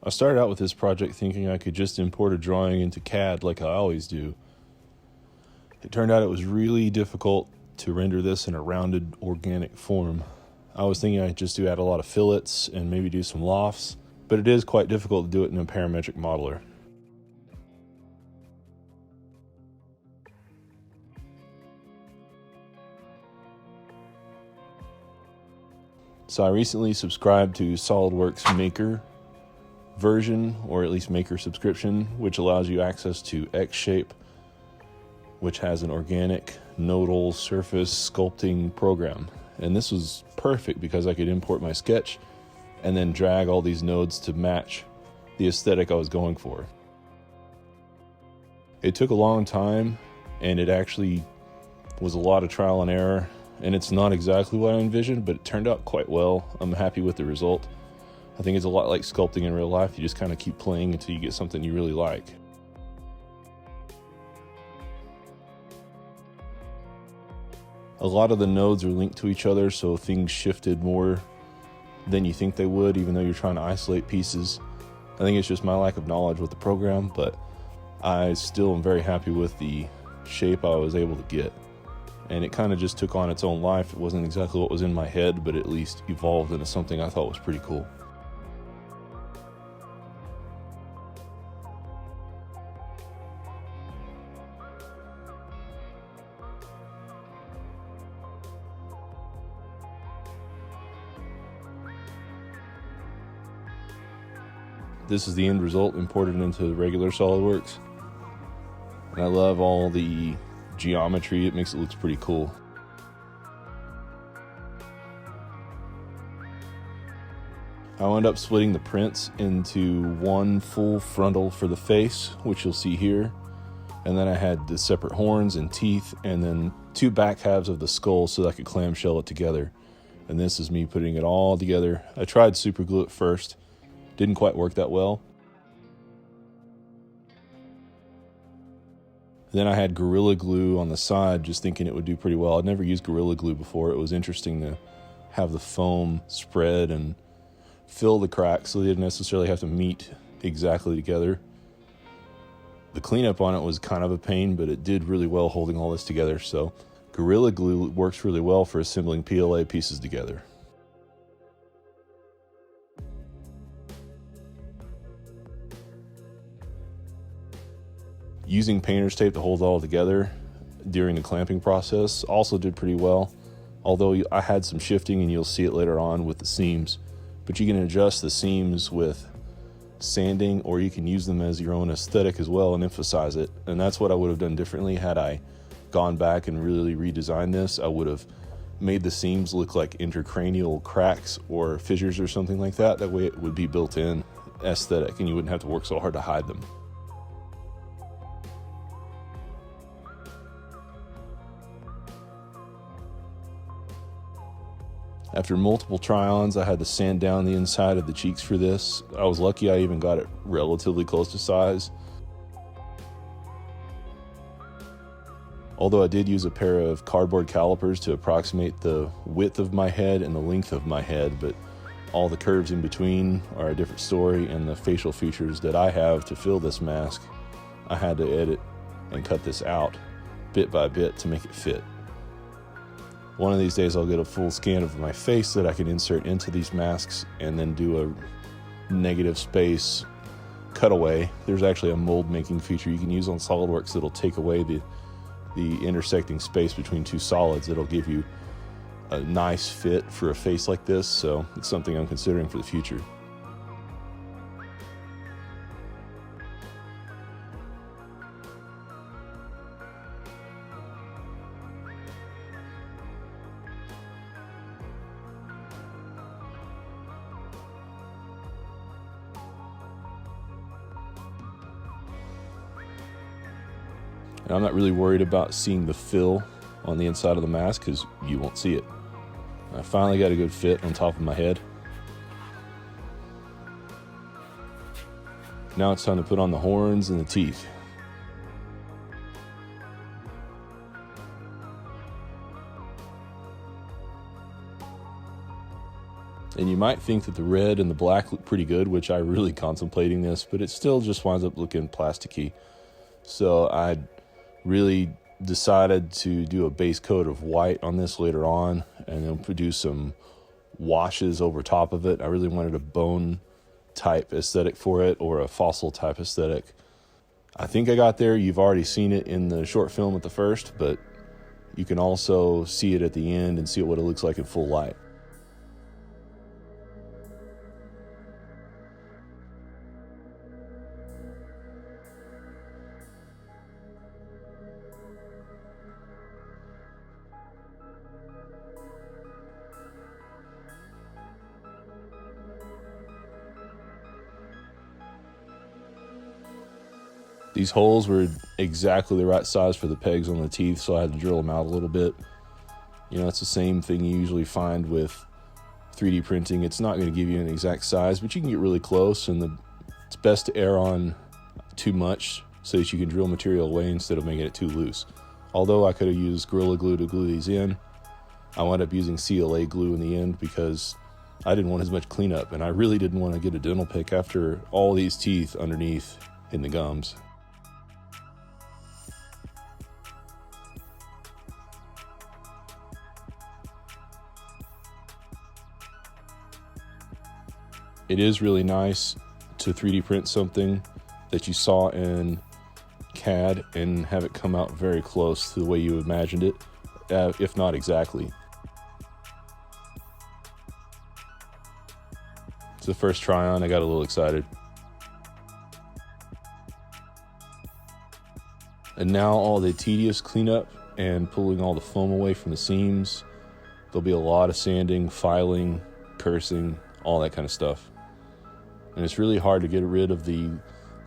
I started out with this project thinking I could just import a drawing into CAD like I always do. It turned out it was really difficult to render this in a rounded organic form. I was thinking I'd just add a lot of fillets and maybe do some lofts, but it is quite difficult to do it in a parametric modeler. So I recently subscribed to Solidworks Maker version, or at least Maker subscription, which allows you access to X-Shape, which has an organic nodal surface sculpting program. And this was perfect because I could import my sketch and then drag all these nodes to match the aesthetic I was going for. It took a long time, and it actually was a lot of trial and error, and it's not exactly what I envisioned, but it turned out quite well. I'm happy with the result. I think it's a lot like sculpting in real life. You just kind of keep playing until you get something you really like. A lot of the nodes are linked to each other, so things shifted more than you think they would, even though you're trying to isolate pieces. I think it's just my lack of knowledge with the program, but I still am very happy with the shape I was able to get. And it kind of just took on its own life. It wasn't exactly what was in my head, but at least evolved into something I thought was pretty cool. This is the end result imported into regular Solidworks. And I love all the geometry. It makes it look pretty cool. I wound up splitting the prints into one full frontal for the face, which you'll see here. And then I had the separate horns and teeth, and then two back halves of the skull so that I could clamshell it together. And this is me putting it all together. I tried super glue at first. Didn't quite work that well. Then I had Gorilla Glue on the side, just thinking it would do pretty well. I'd never used Gorilla Glue before. It was interesting to have the foam spread and fill the cracks so they didn't necessarily have to meet exactly together. The cleanup on it was kind of a pain, but it did really well holding all this together. So Gorilla Glue works really well for assembling PLA pieces together. Using painter's tape to hold it all together during the clamping process also did pretty well, although I had some shifting, and you'll see it later on with the seams. But you can adjust the seams with sanding, or you can use them as your own aesthetic as well and emphasize it. And that's what I would have done differently had I gone back and really redesigned this. I would have made the seams look like intracranial cracks or fissures or something like that. That way it would be built-in aesthetic, and you wouldn't have to work so hard to hide them. After multiple try-ons, I had to sand down the inside of the cheeks for this. I was lucky I even got it relatively close to size. Although I did use a pair of cardboard calipers to approximate the width of my head and the length of my head, but all the curves in between are a different story, and the facial features that I have to fill this mask, I had to edit and cut this out bit by bit to make it fit. One of these days I'll get a full scan of my face that I can insert into these masks and then do a negative space cutaway. There's actually a mold making feature you can use on SolidWorks that'll take away the intersecting space between two solids. It'll give you a nice fit for a face like this, so it's something I'm considering for the future. And I'm not really worried about seeing the fill on the inside of the mask because you won't see it. I finally got a good fit on top of my head. Now it's time to put on the horns and the teeth. And you might think that the red and the black look pretty good, which I really contemplating this, but it still just winds up looking plasticky. So I really decided to do a base coat of white on this later on, and then produce some washes over top of it. I really wanted a bone type aesthetic for it, or a fossil type aesthetic. I think I got there. You've already seen it in the short film at the first, but you can also see it at the end and see what it looks like in full light. These holes were exactly the right size for the pegs on the teeth, so I had to drill them out a little bit. You know, it's the same thing you usually find with 3D printing. It's not going to give you an exact size, but you can get really close, and it's best to err on too much so that you can drill material away instead of making it too loose. Although I could have used Gorilla Glue to glue these in, I wound up using CLA glue in the end because I didn't want as much cleanup, and I really didn't want to get a dental pick after all these teeth underneath in the gums. It is really nice to 3D print something that you saw in CAD and have it come out very close to the way you imagined it, if not exactly. It's the first try on, I got a little excited. And now all the tedious cleanup and pulling all the foam away from the seams. There'll be a lot of sanding, filing, cursing, all that kind of stuff. And it's really hard to get rid of the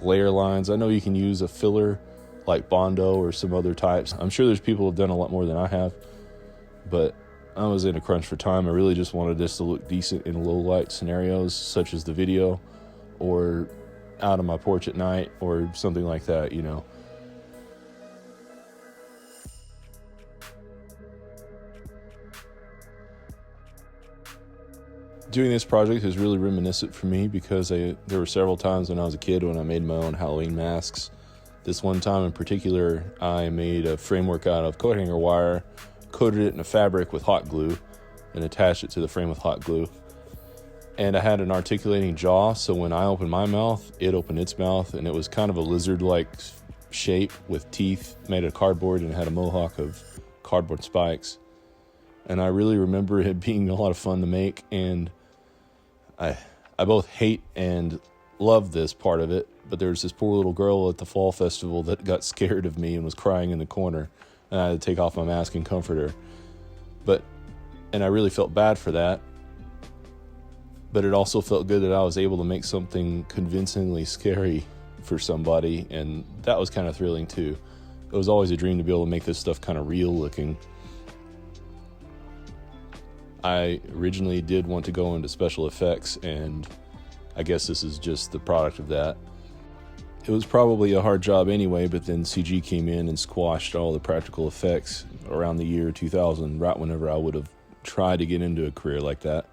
layer lines. I know you can use a filler like Bondo or some other types. I'm sure there's people who have done a lot more than I have, but I was in a crunch for time. I really just wanted this to look decent in low light scenarios, such as the video or out on my porch at night or something like that, you know. Doing this project is really reminiscent for me because there were several times when I was a kid when I made my own Halloween masks. This one time in particular, I made a framework out of coat hanger wire, coated it in a fabric with hot glue, and attached it to the frame with hot glue. And I had an articulating jaw, so when I opened my mouth, it opened its mouth, and it was kind of a lizard-like shape with teeth made of cardboard, and it had a mohawk of cardboard spikes. And I really remember it being a lot of fun to make, and I both hate and love this part of it, but there was this poor little girl at the fall festival that got scared of me and was crying in the corner, and I had to take off my mask and comfort her. And I really felt bad for that, but it also felt good that I was able to make something convincingly scary for somebody, and that was kind of thrilling too. It was always a dream to be able to make this stuff kind of real looking. I originally did want to go into special effects, and I guess this is just the product of that. It was probably a hard job anyway, but then CG came in and squashed all the practical effects around the year 2000, right whenever I would have tried to get into a career like that.